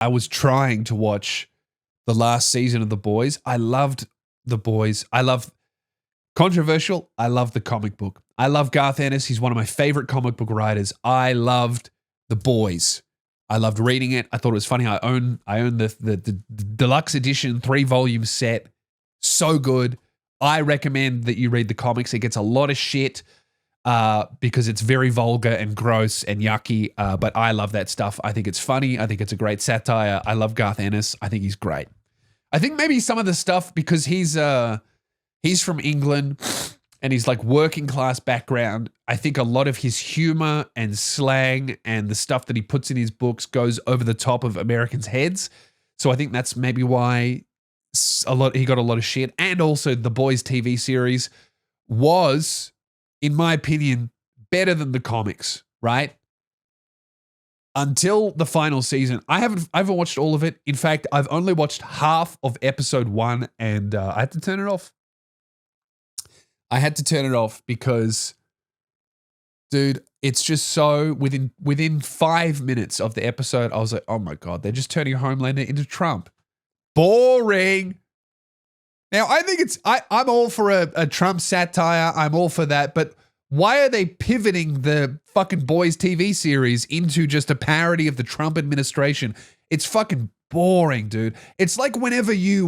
I was trying to watch the last season of The Boys. I loved The Boys. I love controversial. I love the comic book. I love Garth Ennis. He's one of my favorite comic book writers. I loved The Boys. I loved reading it. I thought it was funny. I own the deluxe edition 3-volume set. So good. I recommend that you read the comics. It gets a lot of shit because it's very vulgar and gross and yucky. But I love that stuff. I think it's funny. I think it's a great satire. I love Garth Ennis. I think he's great. I think maybe some of the stuff, because he's from England and he's like working class background. I think a lot of his humor and slang and the stuff that he puts in his books goes over the top of Americans' heads. So I think that's maybe why he got a lot of shit. And also The Boys TV series was, in my opinion, better than the comics, right? Until the final season. I haven't watched all of it. In fact, I've only watched half of episode 1 and I had to turn it off. I had to turn it off because, dude, it's just so within 5 minutes of the episode, I was like, oh my God, they're just turning Homelander into Trump. Boring. Now, I think I'm all for a Trump satire. I'm all for that. But why are they pivoting the fucking Boys TV series into just a parody of the Trump administration? It's fucking boring, dude. It's like whenever you're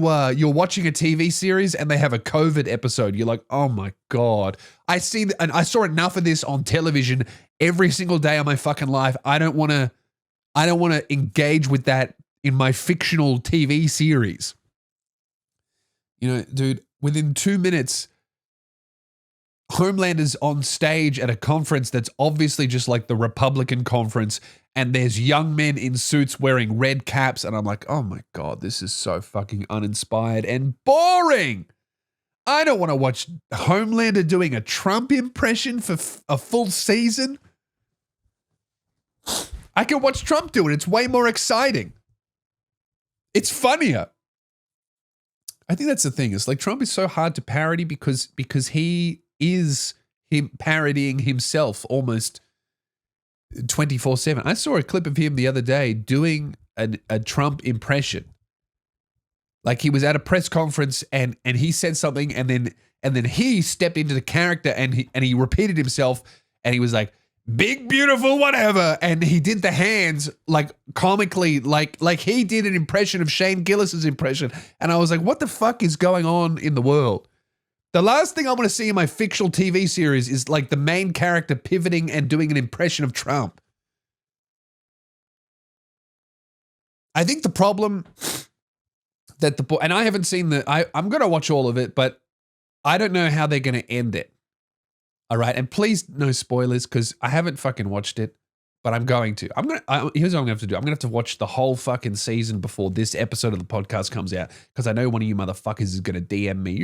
watching a TV series and they have a COVID episode, you're like, oh my God. I saw enough of this on television every single day of my fucking life. I don't want to engage with that in my fictional TV series. You know, dude, within 2 minutes, Homelander's on stage at a conference that's obviously just like the Republican conference, and there's young men in suits wearing red caps, and I'm like, oh my God, this is so fucking uninspired and boring. I don't want to watch Homelander doing a Trump impression for a full season. I can watch Trump do it. It's way more exciting. It's funnier. I think that's the thing. It's like Trump is so hard to parody because he is him parodying himself almost 24/7. I saw a clip of him the other day doing a Trump impression. Like he was at a press conference and he said something and then he stepped into the character and he repeated himself and he was like, big, beautiful, whatever. And he did the hands like comically, like he did an impression of Shane Gillis's impression. And I was like, what the fuck is going on in the world? The last thing I want to see in my fictional TV series is like the main character pivoting and doing an impression of Trump. I think the problem that and I haven't seen I'm going to watch all of it, but I don't know how they're going to end it. All right. And please, no spoilers, because I haven't fucking watched it, but I'm going to. Here's what I'm going to have to do. I'm going to have to watch the whole fucking season before this episode of the podcast comes out, because I know one of you motherfuckers is going to DM me.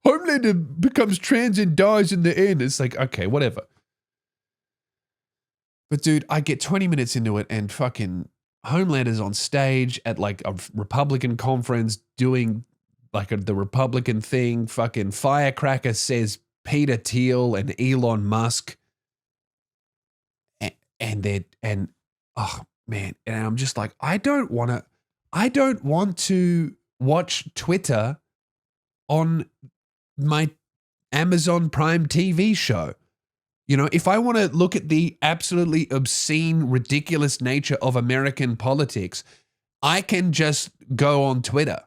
Homelander becomes trans and dies in the end. It's like, okay, whatever. But dude, I get 20 minutes into it and fucking Homelander's on stage at like a Republican conference doing like the Republican thing. Fucking Firecracker says Peter Thiel and Elon Musk, and oh man, and I'm just like, I don't want to watch Twitter on my Amazon Prime TV show. You know, if I want to look at the absolutely obscene, ridiculous nature of American politics, I can just go on Twitter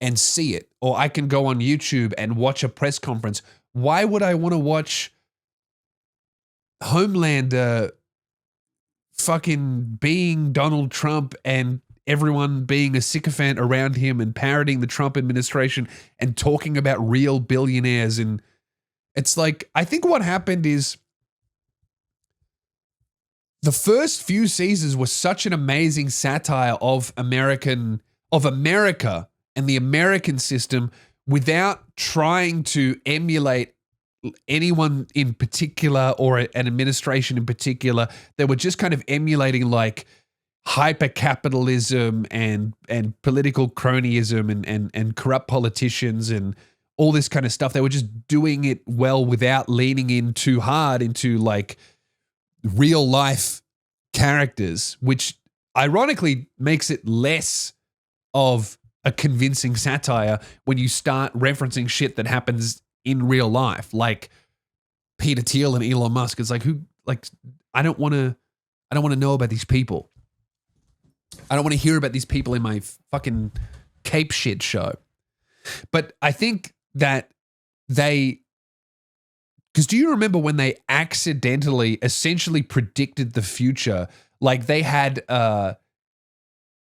and see it, or I can go on YouTube and watch a press conference. Why would I want to watch Homelander fucking being Donald Trump and everyone being a sycophant around him and parodying the Trump administration and talking about real billionaires? And it's like, I think what happened is the first few seasons were such an amazing satire of America and the American system, without trying to emulate anyone in particular or an administration in particular. They were just kind of emulating like hyper-capitalism and political cronyism and corrupt politicians and all this kind of stuff. They were just doing it well without leaning in too hard into like real life characters, which ironically makes it less of a convincing satire when you start referencing shit that happens in real life, like Peter Thiel and Elon Musk. It's like, I don't want to know about these people. I don't want to hear about these people in my fucking cape shit show. But I think that because do you remember when they accidentally essentially predicted the future? Like they had an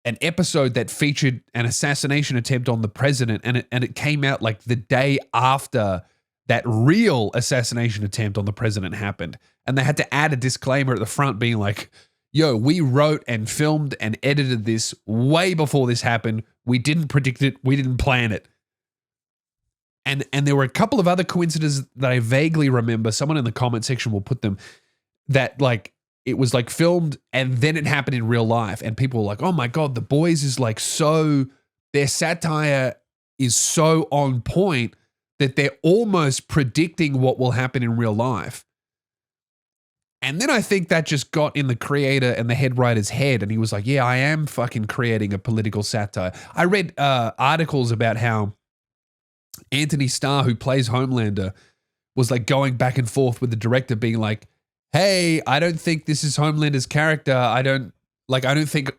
episode that featured an assassination attempt on the president, and it came out like the day after that real assassination attempt on the president happened. And they had to add a disclaimer at the front being like, yo, we wrote and filmed and edited this way before this happened. We didn't predict it. We didn't plan it. And there were a couple of other coincidences that I vaguely remember. Someone in the comment section will put them, that like it was like filmed and then it happened in real life. And people were like, oh my God, The Boys is like so, their satire is so on point that they're almost predicting what will happen in real life. And then I think that just got in the creator and the head writer's head. And he was like, yeah, I am fucking creating a political satire. I read articles about how Anthony Starr, who plays Homelander, was like going back and forth with the director being like, hey, I don't think this is Homelander's character. I don't think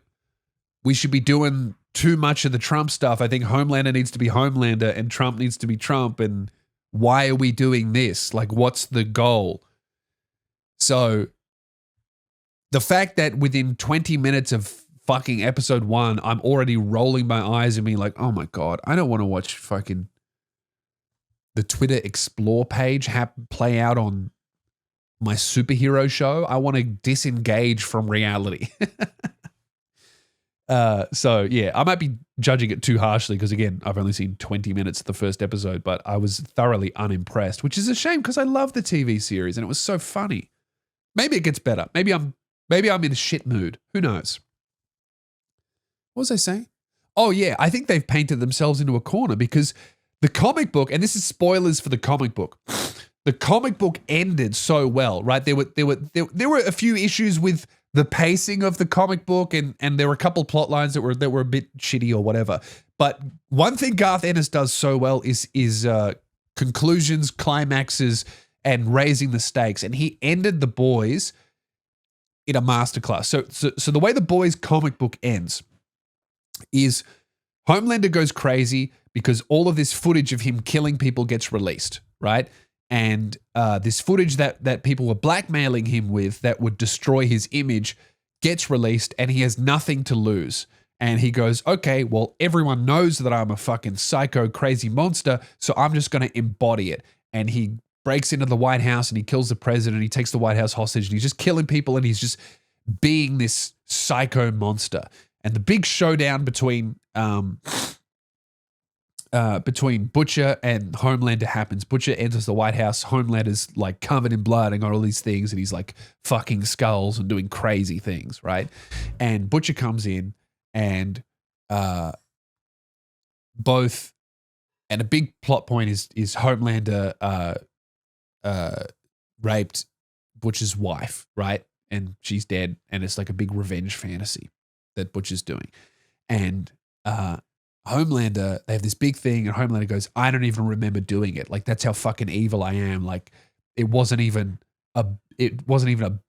we should be doing too much of the Trump stuff. I think Homelander needs to be Homelander and Trump needs to be Trump. And why are we doing this? Like, what's the goal? So the fact that within 20 minutes of fucking episode 1, I'm already rolling my eyes and being like, oh my God, I don't want to watch fucking the Twitter Explore page play out on my superhero show. I want to disengage from reality. So yeah, I might be judging it too harshly because again, I've only seen 20 minutes of the first episode, but I was thoroughly unimpressed, which is a shame because I love the TV series and it was so funny. Maybe it gets better. Maybe I'm in a shit mood. Who knows? What was I saying? Oh yeah, I think they've painted themselves into a corner because the comic book, and this is spoilers for the comic book. The comic book ended so well, right? There were a few issues with the pacing of the comic book, and there were a couple plot lines that were a bit shitty or whatever. But one thing Garth Ennis does so well is conclusions, climaxes, and raising the stakes. And he ended The Boys in a masterclass. So the way The Boys comic book ends is Homelander goes crazy because all of this footage of him killing people gets released, right? And this footage that people were blackmailing him with that would destroy his image gets released, and he has nothing to lose. And he goes, okay, well, everyone knows that I'm a fucking psycho crazy monster, so I'm just going to embody it. And he breaks into the White House and he kills the president. He takes the White House hostage and he's just killing people and he's just being this psycho monster. And the big showdown between Butcher and Homelander happens. Butcher enters the White House. Homelander's like covered in blood and got all these things, and he's like fucking skulls and doing crazy things, right? And Butcher comes in, and a big plot point is Homelander raped Butcher's wife, right? And she's dead, and it's like a big revenge fantasy that Butcher's doing. And Homelander, they have this big thing, and Homelander goes, I don't even remember doing it. Like, that's how fucking evil I am. Like, it wasn't even a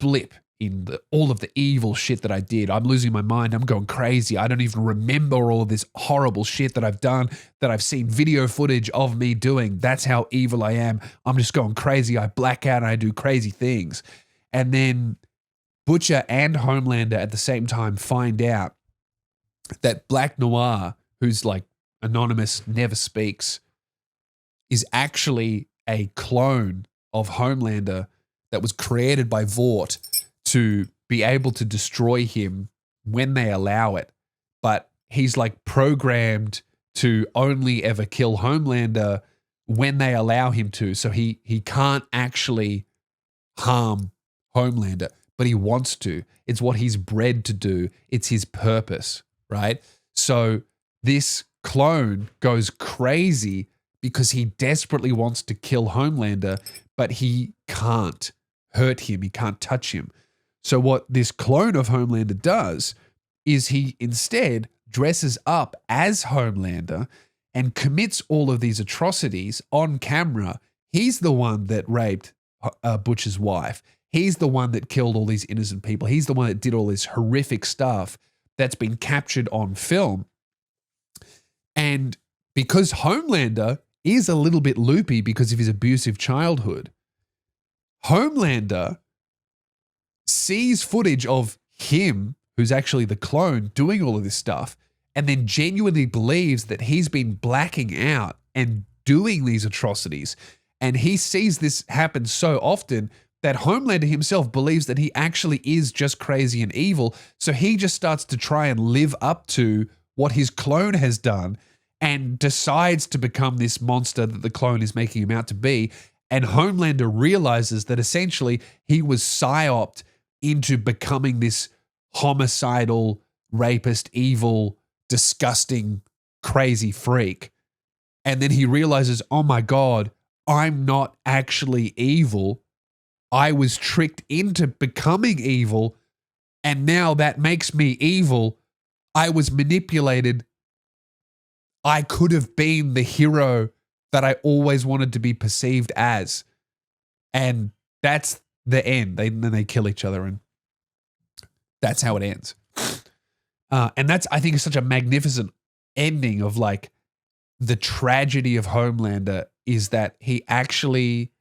blip in all of the evil shit that I did. I'm losing my mind. I'm going crazy. I don't even remember all of this horrible shit that I've done, that I've seen video footage of me doing. That's how evil I am. I'm just going crazy. I black out and I do crazy things. And then Butcher and Homelander at the same time find out that Black Noir, who's like anonymous, never speaks, is actually a clone of Homelander that was created by Vought to be able to destroy him when they allow it. But he's like programmed to only ever kill Homelander when they allow him to. So he can't actually harm Homelander, but he wants to. It's what he's bred to do. It's his purpose, right? So this clone goes crazy because he desperately wants to kill Homelander, but he can't hurt him. He can't touch him. So what this clone of Homelander does is he instead dresses up as Homelander and commits all of these atrocities on camera. He's the one that raped Butcher's wife. He's the one that killed all these innocent people. He's the one that did all this horrific stuff that's been captured on film. And because Homelander is a little bit loopy because of his abusive childhood, Homelander sees footage of him, who's actually the clone, doing all of this stuff, and then genuinely believes that he's been blacking out and doing these atrocities. And he sees this happen so often that Homelander himself believes that he actually is just crazy and evil. So he just starts to try and live up to what his clone has done and decides to become this monster that the clone is making him out to be. And Homelander realizes that essentially he was psyoped into becoming this homicidal, rapist, evil, disgusting, crazy freak. And then he realizes, oh my God, I'm not actually evil. I was tricked into becoming evil, and now that makes me evil. I was manipulated. I could have been the hero that I always wanted to be perceived as. And that's the end. Then they kill each other, and that's how it ends. And that's, I think, is such a magnificent ending of like the tragedy of Homelander is that he actually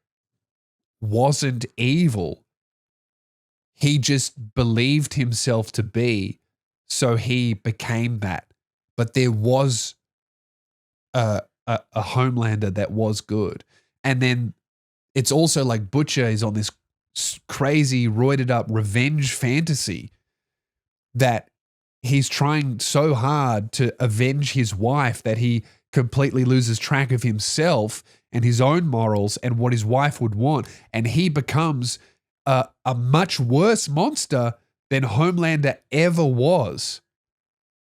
wasn't evil. He just believed himself to be, so he became that. But there was a Homelander that was good. And then it's also like Butcher is on this crazy, roided up revenge fantasy that he's trying so hard to avenge his wife that he completely loses track of himself and his own morals and what his wife would want. And he becomes a much worse monster than Homelander ever was,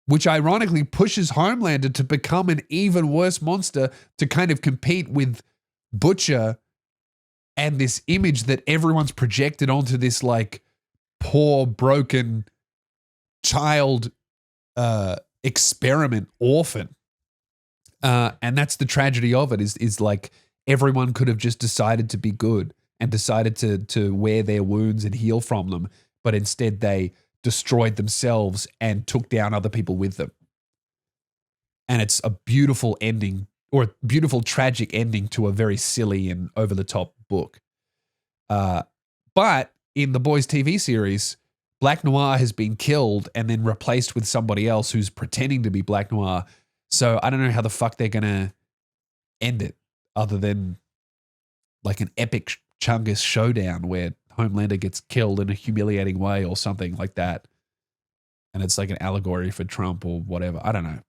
which ironically pushes Homelander to become an even worse monster to kind of compete with Butcher and this image that everyone's projected onto this like poor, broken child experiment orphan. And that's the tragedy of it is like everyone could have just decided to be good and decided to wear their wounds and heal from them. But instead they destroyed themselves and took down other people with them. And it's a beautiful ending, or a beautiful tragic ending to a very silly and over the top book. But in the Boys TV series, Black Noir has been killed and then replaced with somebody else who's pretending to be Black Noir. So I don't know how the fuck they're going to end it other than like an epic Chungus showdown where Homelander gets killed in a humiliating way or something like that. And it's like an allegory for Trump or whatever. I don't know.